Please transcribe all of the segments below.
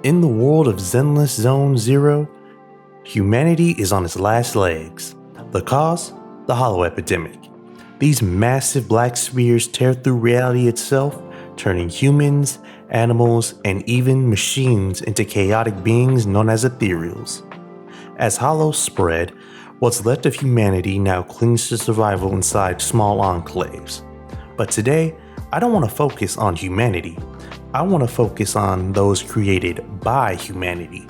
In the world of Zenless Zone Zero, humanity is on its last legs. The cause? The hollow epidemic. These massive black spheres tear through reality itself, turning humans, animals, and even machines into chaotic beings known as ethereals. As hollows spread, what's left of humanity now clings to survival inside small enclaves. But today, I don't want to focus on humanity. I want to focus on those created by humanity.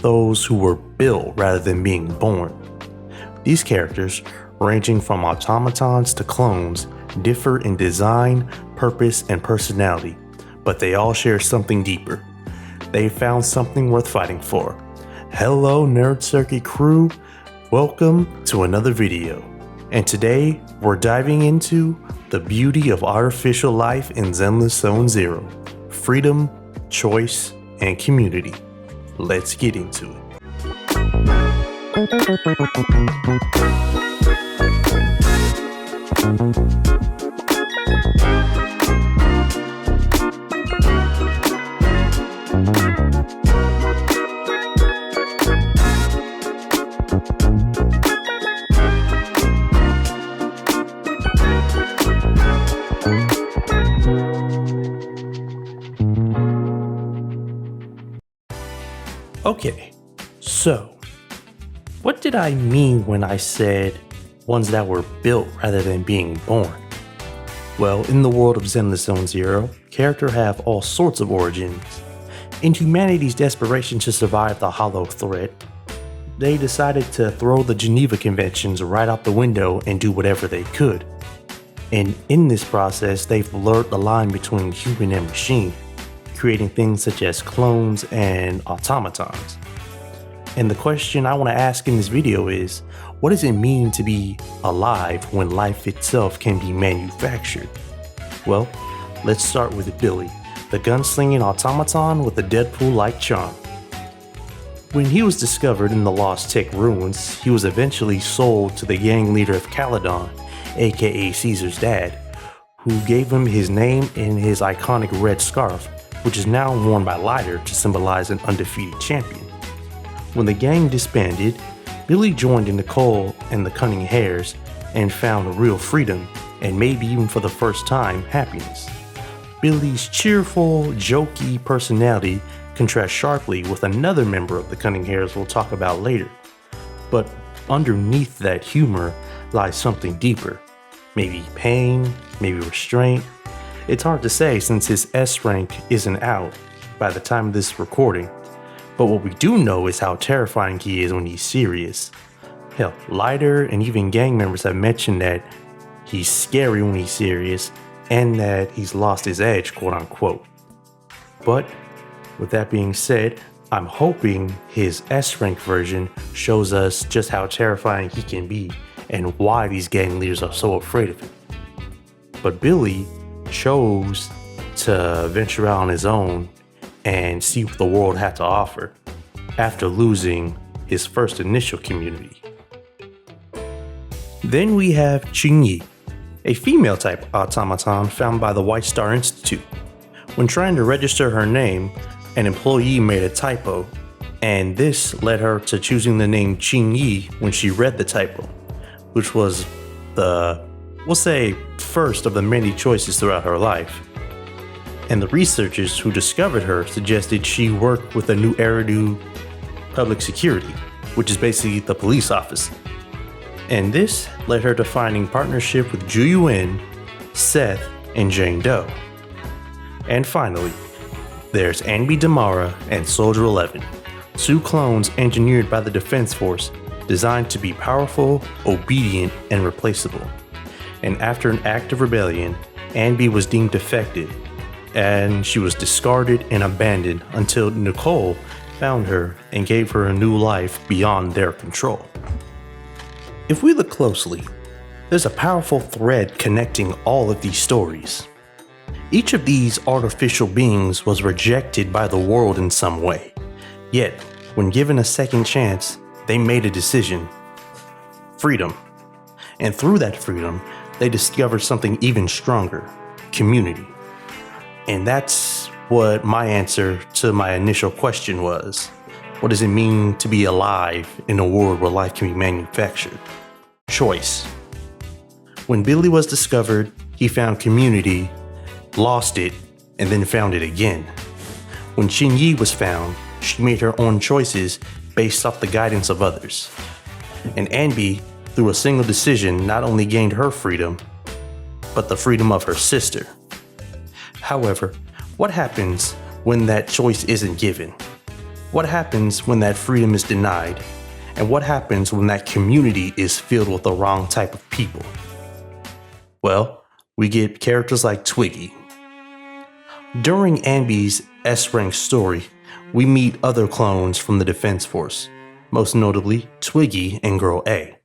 Those who were built rather than being born. These characters, ranging from automatons to clones, differ in design, purpose, and personality, but they all share something deeper. They found something worth fighting for. Hello Nerd Circuit crew, welcome to another video. And today, we're diving into the beauty of artificial life in Zenless Zone Zero. Freedom, choice, and community. Let's get into it. Okay, so what did I mean when I said ones that were built rather than being born? Well, in the world of Zenless Zone Zero, characters have all sorts of origins. In humanity's desperation to survive the hollow threat, they decided to throw the Geneva Conventions right out the window and do whatever they could. And in this process, they've blurred the line between human and machine, creating things such as clones and automatons. And the question I want to ask in this video is, what does it mean to be alive when life itself can be manufactured? Well, let's start with Billy, the gunslinging automaton with a Deadpool-like charm. When he was discovered in the Lost Tech ruins, he was eventually sold to the gang leader of Caledon, aka Caesar's dad, who gave him his name and his iconic red scarf, which is now worn by Lighter to symbolize an undefeated champion. When the gang disbanded, Billy joined in Nicole and the Cunning Hares and found real freedom, and maybe even for the first time, happiness. Billy's cheerful, jokey personality contrasts sharply with another member of the Cunning Hares we'll talk about later. But underneath that humor lies something deeper. Maybe pain, maybe restraint. It's hard to say since his S rank isn't out by the time of this recording, but what we do know is how terrifying he is when he's serious. Hell, Lighter and even gang members have mentioned that he's scary when he's serious and that he's lost his edge, quote unquote. But with that being said, I'm hoping his S rank version shows us just how terrifying he can be and why these gang leaders are so afraid of him. But Billy chose to venture out on his own and see what the world had to offer after losing his first initial community. Then we have Qingyi, a female type automaton found by the White Star Institute. When trying to register her name, an employee made a typo, and this led her to choosing the name Qingyi when she read the typo, which was we'll say, first of the many choices throughout her life. And the researchers who discovered her suggested she work with a new Eridu public security, which is basically the police office. And this led her to finding partnership with Ju Yuen, Seth, and Jane Doe. And finally, there's Anby and Soldier 11, two clones engineered by the Defense Force, designed to be powerful, obedient, and replaceable. And after an act of rebellion, Anby was deemed defective, and she was discarded and abandoned until Nicole found her and gave her a new life beyond their control. If we look closely, there's a powerful thread connecting all of these stories. Each of these artificial beings was rejected by the world in some way, yet when given a second chance, they made a decision: freedom. And through that freedom, they discovered something even stronger: community. And that's what my answer to my initial question was. What does it mean to be alive in a world where life can be manufactured? Choice. When Billy was discovered, he found community, lost it, and then found it again. When Qingyi was found, she made her own choices based off the guidance of others. And Anby, through a single decision, not only gained her freedom, but the freedom of her sister. However, what happens when that choice isn't given? What happens when that freedom is denied? And what happens when that community is filled with the wrong type of people? Well, we get characters like Twiggy. During Anby's S-rank story, we meet other clones from the Defense Force, most notably Twiggy and Girl A.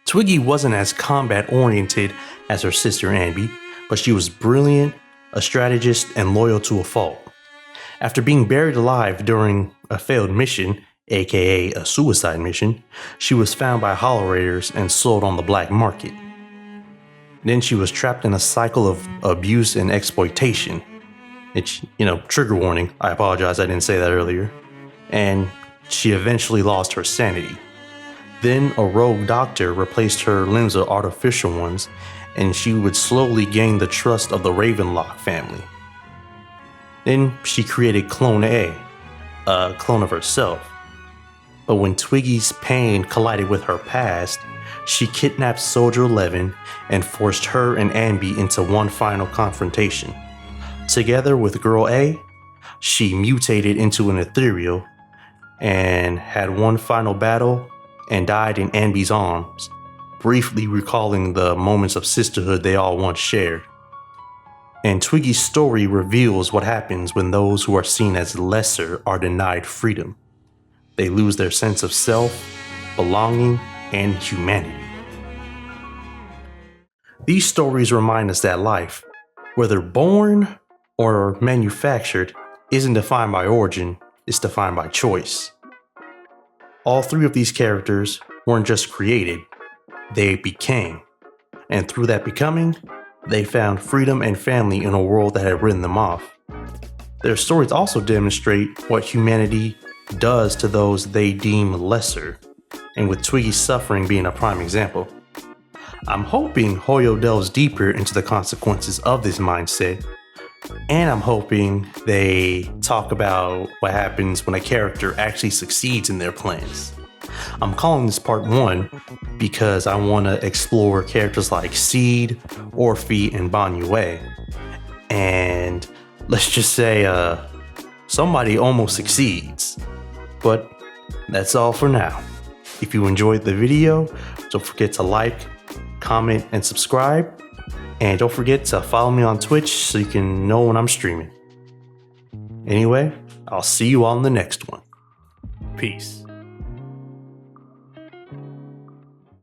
Twiggy wasn't as combat-oriented as her sister Anby, but she was brilliant, a strategist, and loyal to a fault. After being buried alive during a failed mission, aka a suicide mission, she was found by Hollow Raiders and sold on the black market. Then she was trapped in a cycle of abuse and exploitation. It's, trigger warning, I apologize, I didn't say that earlier. And she eventually lost her sanity. Then a rogue doctor replaced her limbs with artificial ones, and she would slowly gain the trust of the Ravenlock family. Then she created Clone A, a clone of herself. But when Twiggy's pain collided with her past, she kidnapped Soldier 11 and forced her and Anby into one final confrontation. Together with Girl A, she mutated into an ethereal and had one final battle and died in Anby's arms, briefly recalling the moments of sisterhood they all once shared. And Twiggy's story reveals what happens when those who are seen as lesser are denied freedom. They lose their sense of self, belonging, and humanity. These stories remind us that life, whether born or manufactured, isn't defined by origin, it's defined by choice. All three of these characters weren't just created, they became. And through that becoming, they found freedom and family in a world that had written them off. Their stories also demonstrate what humanity does to those they deem lesser, and with Twiggy's suffering being a prime example. I'm hoping Hoyo delves deeper into the consequences of this mindset, and I'm hoping they talk about what happens when a character actually succeeds in their plans. I'm calling this part 1 because I want to explore characters like Seed, Orphe, and Banyue. And let's just say somebody almost succeeds. But that's all for now. If you enjoyed the video, don't forget to like, comment, and subscribe. And don't forget to follow me on Twitch so you can know when I'm streaming. Anyway, I'll see you on the next one. Peace.